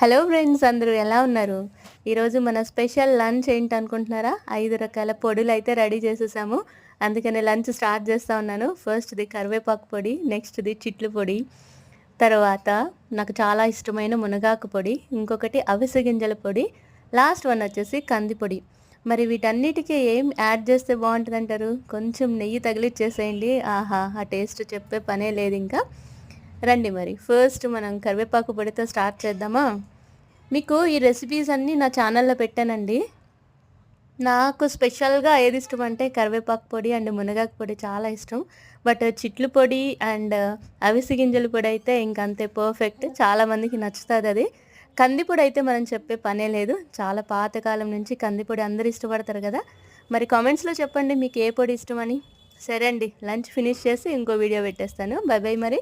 Hello friends, అందరూ ఎలా ఉన్నారు? ఈరోజు మన స్పెషల్ లంచ్ ఏంటనుకుంటున్నారా? 5 రకాల పొడులు అయితే రెడీ చేసేసాము. అందుకనే లంచ్ స్టార్ట్ చేస్తా ఉన్నాను. ఫస్ట్‌ది కరివేపాకు పొడి, నెక్స్ట్‌ది చిట్లు పొడి, తర్వాత నాకు చాలా ఇష్టమైన మునగాకు పొడి, ఇంకొకటి అవిసె గింజల పొడి, లాస్ట్ వన్ వచ్చేసి కంది పొడి. మరి వీటన్నిటికీ ఏం యాడ్ చేస్తే బావుంటదంటారు? కొంచెం నెయ్యి తగిలిచ్చేసేయండి. ఆహా! ఆ టేస్ట్ చెప్పే పనే లేదింకా. రండి మరి ఫస్ట్ మనం కరివేపాకు పొడితో స్టార్ట్ చేద్దామా? మీకు ఈ రెసిపీస్ అన్నీ నా ఛానల్లో పెట్టానండి. నాకు స్పెషల్‌గా ఏది ఇష్టం అంటే కరివేపాకు పొడి అండ్ మునగాకు పొడి చాలా ఇష్టం. బట్ చిట్లు పొడి అండ్ అవిసె గింజల పొడి అయితే ఇంకంతే పర్ఫెక్ట్. చాలామందికి నచ్చుతదది. కందిపొడి అయితే మనం చెప్పే పనే లేదు. చాలా పాతకాలం నుంచి కందిపొడి అందరూ ఇష్టపడతారు గదా! మరి కామెంట్స్‌లో చెప్పండి మీకు ఏ పొడి ఇష్టమని. సరే అండి, లంచ్ ఫినిష్ చేసి ఇంకో వీడియో పెట్టేస్తాను. బై బై మరి.